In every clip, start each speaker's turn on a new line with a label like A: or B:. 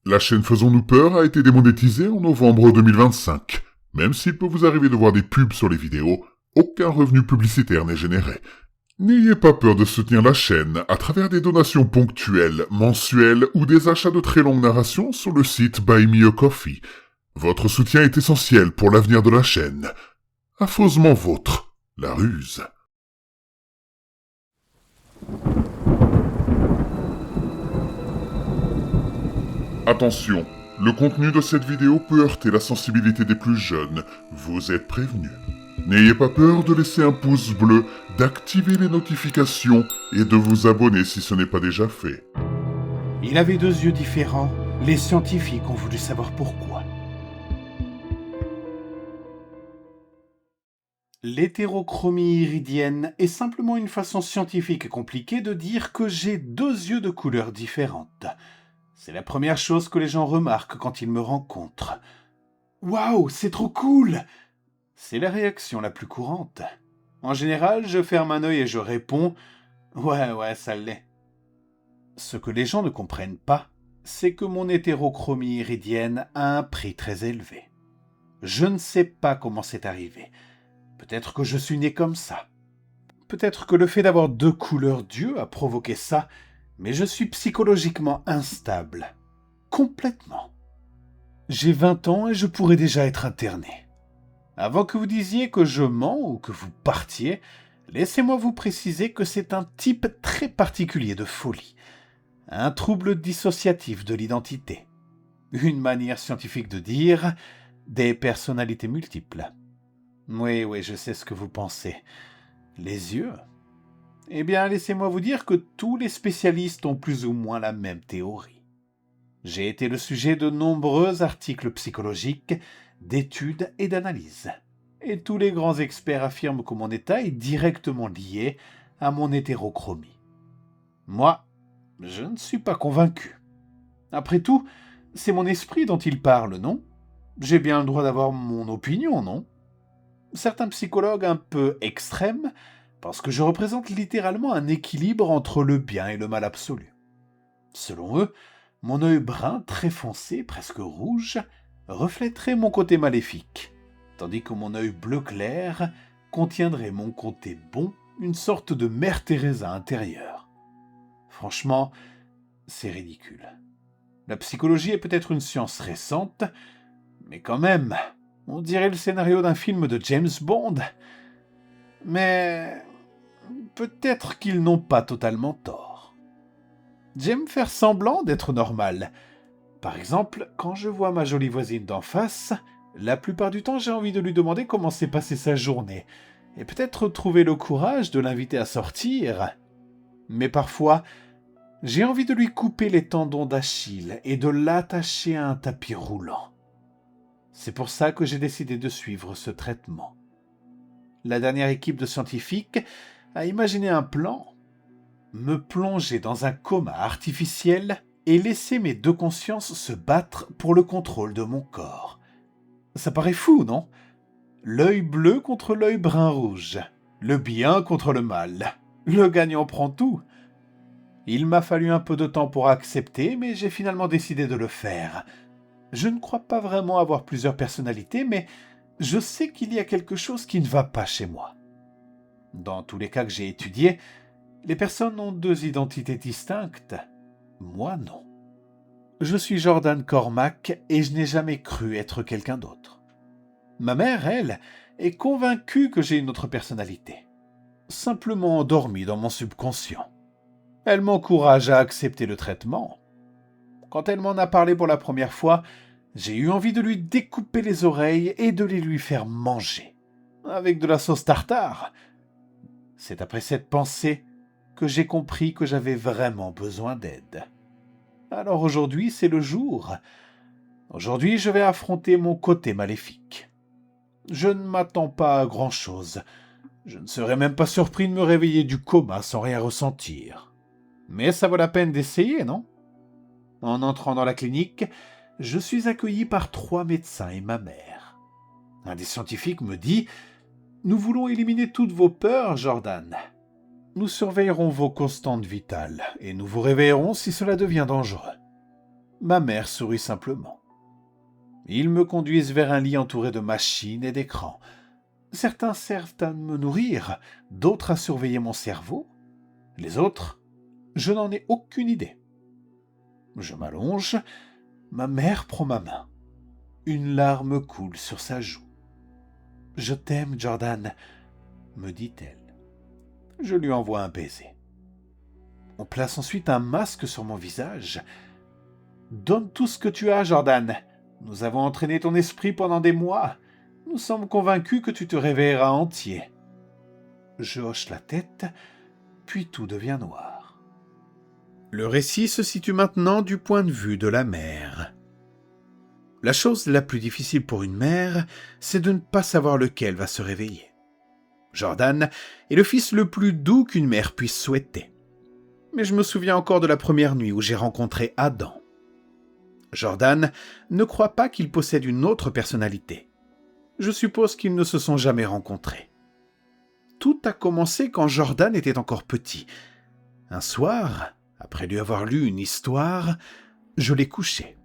A: La chaîne Faisons-nous peur a été démonétisée en novembre 2025. Même s'il peut vous arriver de voir des pubs sur les vidéos, aucun revenu publicitaire n'est généré. N'ayez pas peur de soutenir la chaîne à travers des donations ponctuelles, mensuelles ou des achats de très longues narrations sur le site Buy Me a Coffee. Votre soutien est essentiel pour l'avenir de la chaîne. Affreusement vôtre, la ruse. Attention, le contenu de cette vidéo peut heurter la sensibilité des plus jeunes. Vous êtes prévenus. N'ayez pas peur de laisser un pouce bleu, d'activer les notifications et de vous abonner si ce n'est pas déjà fait.
B: Il avait 2 yeux différents. Les scientifiques ont voulu savoir pourquoi. L'hétérochromie iridienne est simplement une façon scientifique et compliquée de dire que j'ai 2 yeux de couleurs différentes. C'est la première chose que les gens remarquent quand ils me rencontrent. « Waouh, c'est trop cool !» C'est la réaction la plus courante. En général, je ferme un œil et je réponds « Ouais, ça l'est ». Ce que les gens ne comprennent pas, c'est que mon hétérochromie iridienne a un prix très élevé. Je ne sais pas comment c'est arrivé. Peut-être que je suis né comme ça. Peut-être que le fait d'avoir 2 couleurs d'yeux a provoqué ça, mais je suis psychologiquement instable. Complètement. J'ai 20 ans et je pourrais déjà être interné. Avant que vous disiez que je mens ou que vous partiez, laissez-moi vous préciser que c'est un type très particulier de folie. Un trouble dissociatif de l'identité. Une manière scientifique de dire des personnalités multiples. Oui, je sais ce que vous pensez. Les yeux ? Eh bien, laissez-moi vous dire que tous les spécialistes ont plus ou moins la même théorie. J'ai été le sujet de nombreux articles psychologiques, d'études et d'analyses. Et tous les grands experts affirment que mon état est directement lié à mon hétérochromie. Moi, je ne suis pas convaincu. Après tout, c'est mon esprit dont il parle, non ? J'ai bien le droit d'avoir mon opinion, non ? Certains psychologues un peu extrêmes pensent que je représente littéralement un équilibre entre le bien et le mal absolu. Selon eux, mon œil brun très foncé, presque rouge, reflèterait mon côté maléfique, tandis que mon œil bleu clair contiendrait mon côté bon, une sorte de Mère Teresa intérieure. Franchement, c'est ridicule. La psychologie est peut-être une science récente, mais quand même, on dirait le scénario d'un film de James Bond. Mais peut-être qu'ils n'ont pas totalement tort. J'aime faire semblant d'être normal. Par exemple, quand je vois ma jolie voisine d'en face, la plupart du temps j'ai envie de lui demander comment s'est passée sa journée, et peut-être trouver le courage de l'inviter à sortir. Mais parfois, j'ai envie de lui couper les tendons d'Achille et de l'attacher à un tapis roulant. C'est pour ça que j'ai décidé de suivre ce traitement. La dernière équipe de scientifiques a imaginé un plan. Me plonger dans un coma artificiel et laisser mes 2 consciences se battre pour le contrôle de mon corps. Ça paraît fou, non ? L'œil bleu contre l'œil brun-rouge. Le bien contre le mal. Le gagnant prend tout. Il m'a fallu un peu de temps pour accepter, mais j'ai finalement décidé de le faire. Je ne crois pas vraiment avoir plusieurs personnalités, mais je sais qu'il y a quelque chose qui ne va pas chez moi. Dans tous les cas que j'ai étudiés, les personnes ont 2 identités distinctes. Moi, non. Je suis Jordan Cormack et je n'ai jamais cru être quelqu'un d'autre. Ma mère, elle, est convaincue que j'ai une autre personnalité. Simplement endormie dans mon subconscient. Elle m'encourage à accepter le traitement. Quand elle m'en a parlé pour la première fois, j'ai eu envie de lui découper les oreilles et de les lui faire manger. Avec de la sauce tartare. C'est après cette pensée que j'ai compris que j'avais vraiment besoin d'aide. Alors aujourd'hui, c'est le jour. Aujourd'hui, je vais affronter mon côté maléfique. Je ne m'attends pas à grand-chose. Je ne serais même pas surpris de me réveiller du coma sans rien ressentir. Mais ça vaut la peine d'essayer, non ? En entrant dans la clinique, je suis accueilli par 3 médecins et ma mère. Un des scientifiques me dit « Nous voulons éliminer toutes vos peurs, Jordan. Nous surveillerons vos constantes vitales et nous vous réveillerons si cela devient dangereux. » Ma mère sourit simplement. Ils me conduisent vers un lit entouré de machines et d'écrans. Certains servent à me nourrir, d'autres à surveiller mon cerveau. Les autres, je n'en ai aucune idée. Je m'allonge, ma mère prend ma main. Une larme coule sur sa joue. « Je t'aime, Jordan », me dit-elle. Je lui envoie un baiser. On place ensuite un masque sur mon visage. « Donne tout ce que tu as, Jordan. Nous avons entraîné ton esprit pendant des mois. Nous sommes convaincus que tu te réveilleras entier. » Je hoche la tête, puis tout devient noir. Le récit se situe maintenant du point de vue de la mère. La chose la plus difficile pour une mère, c'est de ne pas savoir lequel va se réveiller. Jordan est le fils le plus doux qu'une mère puisse souhaiter. Mais je me souviens encore de la première nuit où j'ai rencontré Adam. Jordan ne croit pas qu'il possède une autre personnalité. Je suppose qu'ils ne se sont jamais rencontrés. Tout a commencé quand Jordan était encore petit. Un soir, après lui avoir lu une histoire, je l'ai couché.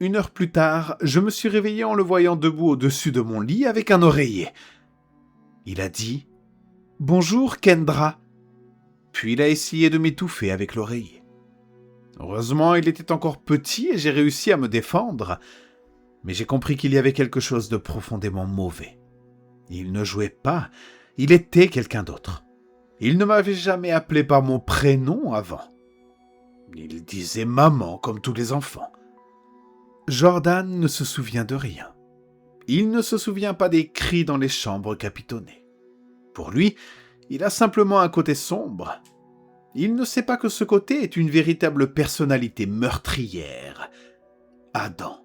B: 1 heure plus tard, je me suis réveillé en le voyant debout au-dessus de mon lit avec un oreiller. Il a dit « Bonjour, Kendra », puis il a essayé de m'étouffer avec l'oreiller. Heureusement, il était encore petit et j'ai réussi à me défendre, mais j'ai compris qu'il y avait quelque chose de profondément mauvais. Il ne jouait pas, il était quelqu'un d'autre. Il ne m'avait jamais appelé par mon prénom avant. Il disait « maman » comme tous les enfants. Jordan ne se souvient de rien. Il ne se souvient pas des cris dans les chambres capitonnées. Pour lui, il a simplement un côté sombre. Il ne sait pas que ce côté est une véritable personnalité meurtrière. Adam.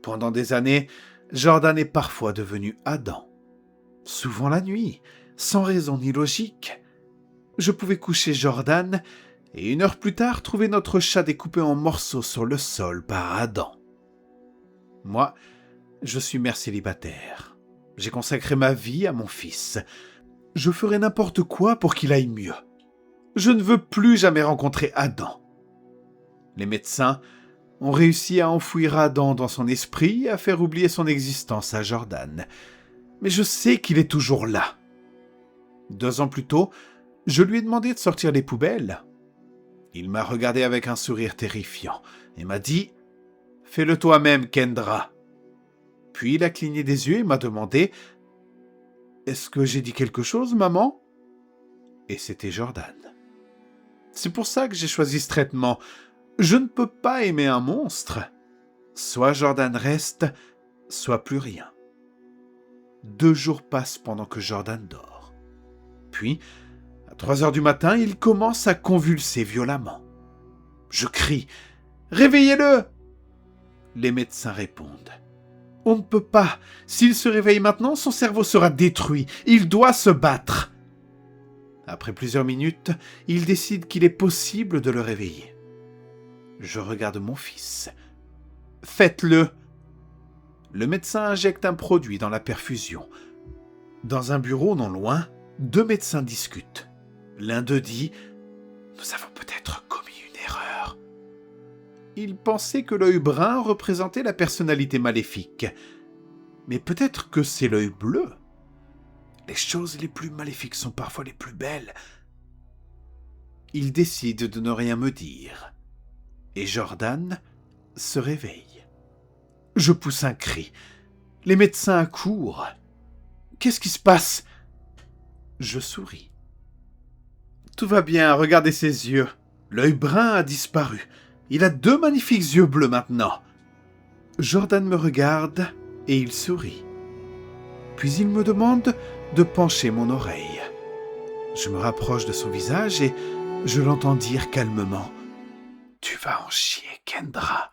B: Pendant des années, Jordan est parfois devenu Adam. Souvent la nuit, sans raison ni logique. Je pouvais coucher Jordan et 1 heure plus tard trouver notre chat découpé en morceaux sur le sol par Adam. Moi, je suis mère célibataire. J'ai consacré ma vie à mon fils. Je ferai n'importe quoi pour qu'il aille mieux. Je ne veux plus jamais rencontrer Adam. Les médecins ont réussi à enfouir Adam dans son esprit et à faire oublier son existence à Jordan. Mais je sais qu'il est toujours là. 2 ans plus tôt, je lui ai demandé de sortir les poubelles. Il m'a regardé avec un sourire terrifiant et m'a dit « Fais-le toi-même, Kendra ». Puis il a cligné des yeux et m'a demandé « Est-ce que j'ai dit quelque chose, maman ?» Et c'était Jordan. C'est pour ça que j'ai choisi ce traitement. Je ne peux pas aimer un monstre. Soit Jordan reste, soit plus rien. 2 jours passent pendant que Jordan dort. Puis, à 3 heures du matin, il commence à convulser violemment. Je crie « Réveillez-le !» Les médecins répondent « On ne peut pas. S'il se réveille maintenant, son cerveau sera détruit. Il doit se battre. » Après plusieurs minutes, il décide qu'il est possible de le réveiller. Je regarde mon fils. « Faites-le !» Le médecin injecte un produit dans la perfusion. Dans un bureau non loin, 2 médecins discutent. L'un d'eux dit « Nous avons peut-être commis une erreur. » Il pensait que l'œil brun représentait la personnalité maléfique. Mais peut-être que c'est l'œil bleu. Les choses les plus maléfiques sont parfois les plus belles. Il décide de ne rien me dire. Et Jordan se réveille. Je pousse un cri. Les médecins accourent. Qu'est-ce qui se passe ? Je souris. Tout va bien, regardez ses yeux. L'œil brun a disparu. Il a 2 magnifiques yeux bleus maintenant. Jordan me regarde et il sourit. Puis il me demande de pencher mon oreille. Je me rapproche de son visage et je l'entends dire calmement « Tu vas en chier, Kendra ».